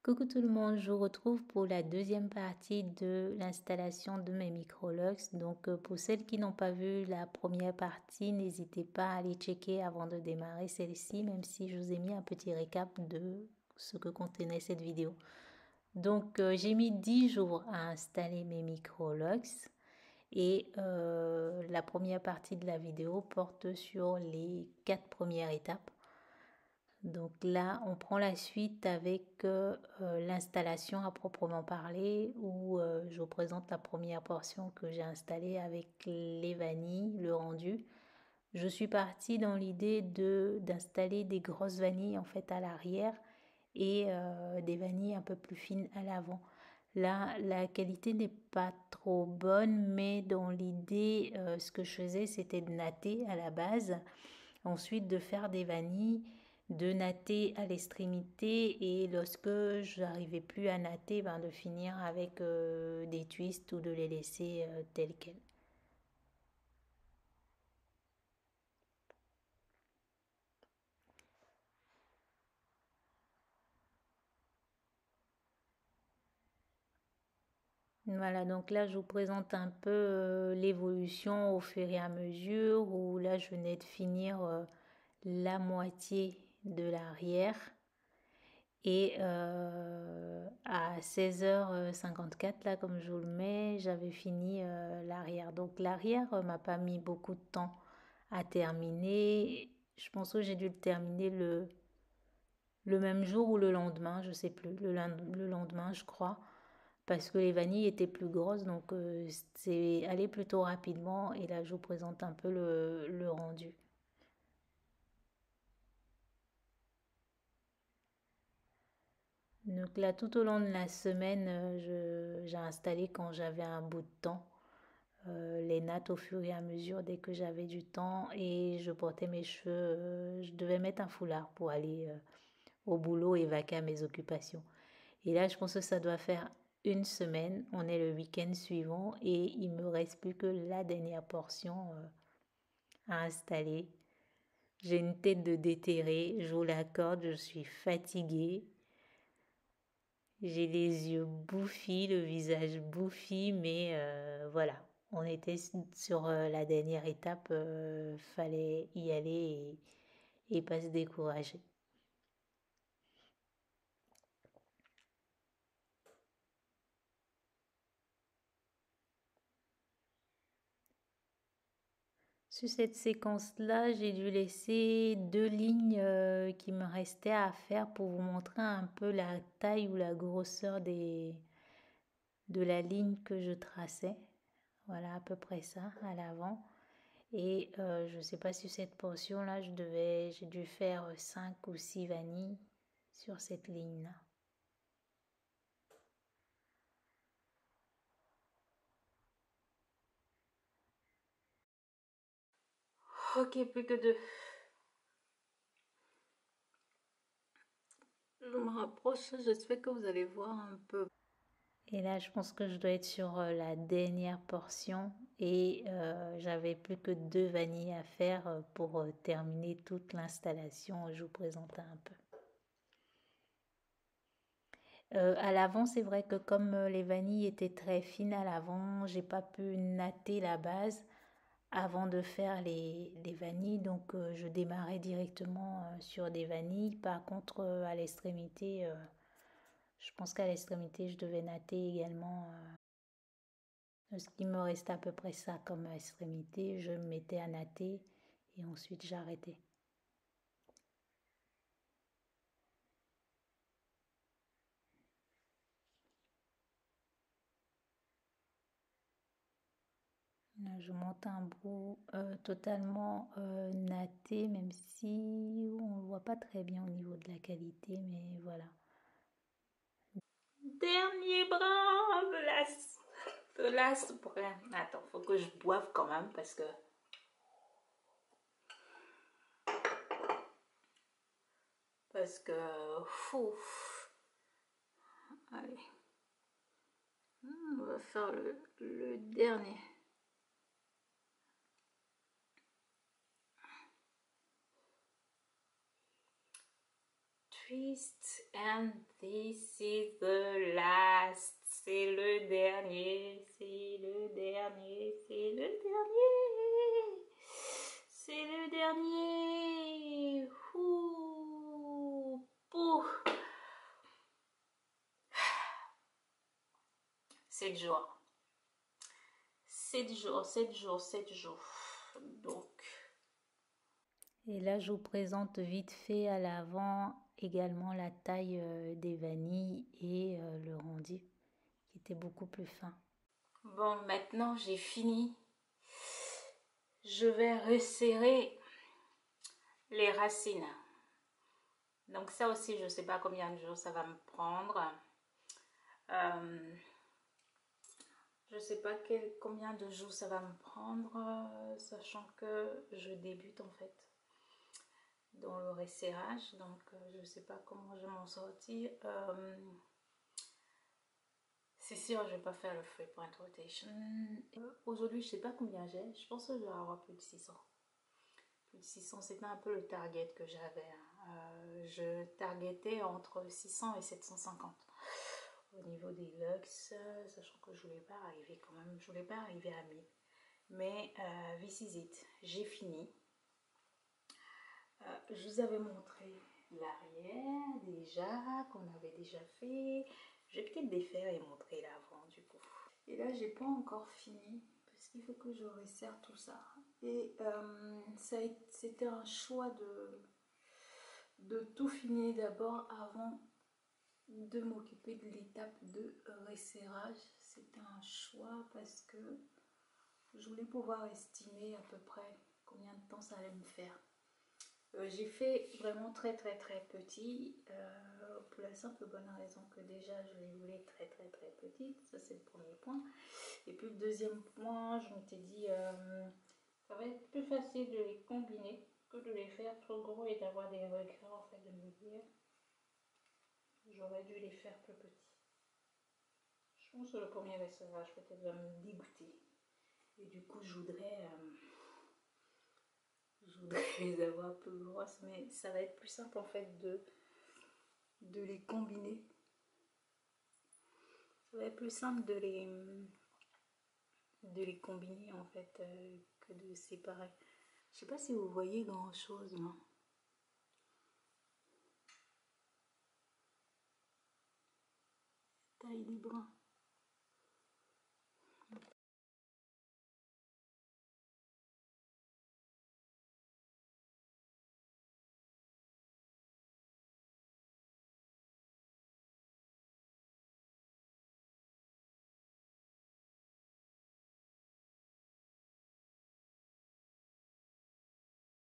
Coucou tout le monde, je vous retrouve pour la deuxième partie de l'installation de mes Microlux. Donc pour celles qui n'ont pas vu la première partie, n'hésitez pas à aller checker avant de démarrer celle-ci, même si je vous ai mis un petit récap de ce que contenait cette vidéo. Donc j'ai mis 10 jours à installer mes Microlux et la première partie de la vidéo porte sur les 4 premières étapes. Donc là, on prend la suite avec l'installation à proprement parler où je vous présente la première portion que j'ai installée avec les vanilles, le rendu. Je suis partie dans l'idée d'installer des grosses vanilles en fait à l'arrière et des vanilles un peu plus fines à l'avant. Là, la qualité n'est pas trop bonne, mais dans l'idée, ce que je faisais, c'était de natter à la base, ensuite de faire des vanilles, de natter à l'extrémité et lorsque je n'arrivais plus à natter, ben de finir avec des twists ou de les laisser telles quelles. Voilà, donc là je vous présente un peu l'évolution au fur et à mesure où là je venais de finir la moitié de l'arrière et à 16h54 là comme je vous le mets j'avais fini l'arrière. Donc l'arrière m'a pas mis beaucoup de temps à terminer. Je pense que j'ai dû le terminer le même jour ou le lendemain, je sais plus, le lendemain je crois, parce que les vanilles étaient plus grosses, donc c'est allé plutôt rapidement. Et là, je vous présente un peu le rendu. Donc là, tout au long de la semaine, j'ai installé quand j'avais un bout de temps les nattes au fur et à mesure dès que j'avais du temps et je portais mes cheveux. Je devais mettre un foulard pour aller au boulot et vaquer à mes occupations. Et là, je pense que ça doit faire une semaine. On est le week-end suivant et il me reste plus que la dernière portion à installer. J'ai une tête de déterré, je vous l'accorde, je suis fatiguée. J'ai les yeux bouffis, le visage bouffi, mais voilà. On était sur la dernière étape, fallait y aller et pas se décourager. Sur cette séquence-là, j'ai dû laisser deux lignes qui me restaient à faire pour vous montrer un peu la taille ou la grosseur de la ligne que je traçais. Voilà à peu près ça à l'avant. Et je ne sais pas si cette portion-là, j'ai dû faire 5 ou 6 vanilles sur cette ligne-là. Ok, plus que deux. Je me rapproche, j'espère que vous allez voir un peu. Et là, je pense que je dois être sur la dernière portion et j'avais plus que 2 vanilles à faire pour terminer toute l'installation. Je vous présente un peu. À l'avant, c'est vrai que comme les vanilles étaient très fines à l'avant, j'ai pas pu natter la base avant de faire les vanilles. Donc je démarrais directement sur des vanilles. Par contre, à l'extrémité, je pense qu'à l'extrémité, je devais natter également. Ce qui me restait à peu près ça comme extrémité, je me mettais à natter et ensuite j'arrêtais. Là, je monte un bout totalement natté, même si on ne le voit pas très bien au niveau de la qualité, mais voilà. Dernier bras de l'as brin. Attends, faut que je boive quand même parce que fou. Allez, on va faire le dernier. fist and this is the last. C'est le dernier, c'est le dernier, c'est le dernier, c'est le dernier. Ouh, ouh. 7 jours. 7 jours, 7 jours, 7 jours. Donc. Et là, je vous présente vite fait à l'avant également la taille des vanilles et le rendu qui était beaucoup plus fin. Bon, maintenant j'ai fini. Je vais resserrer les racines. Donc ça aussi, je ne sais pas combien de jours ça va me prendre. Je ne sais pas combien de jours ça va me prendre, sachant que je débute en fait dans le resserrage. Donc je ne sais pas comment je vais m'en sortir. C'est sûr, je vais pas faire le 3-point rotation. Aujourd'hui, je sais pas combien j'ai. Je pense que je vais avoir plus de 600. Plus de 600, c'était un peu le target que j'avais. Je targetais entre 600 et 750 au niveau des lux, sachant que je voulais pas arriver quand même. Je voulais pas arriver à 1000. Mais this is it. J'ai fini. Je vous avais montré l'arrière déjà, qu'on avait déjà fait. Je vais peut-être défaire et montrer l'avant du coup. Et là, j'ai pas encore fini parce qu'il faut que je resserre tout ça. Et c'était un choix de tout finir d'abord avant de m'occuper de l'étape de resserrage. C'était un choix parce que je voulais pouvoir estimer à peu près combien de temps ça allait me faire. J'ai fait vraiment très petit pour la simple bonne raison que déjà je les voulais très petites, ça c'est le premier point. Et puis le deuxième point, je m'étais dit ça va être plus facile de les combiner que de les faire trop gros et d'avoir des regrets en fait, de me dire j'aurais dû les faire plus petits. Je pense que le premier resserrage peut-être va me dégoûter et du coup je voudrais les avoir plus grosses, mais ça va être plus simple en fait de les combiner. Ça va être plus simple de les combiner en fait que de séparer. Je sais pas si vous voyez grand chose, non? Taille des brins.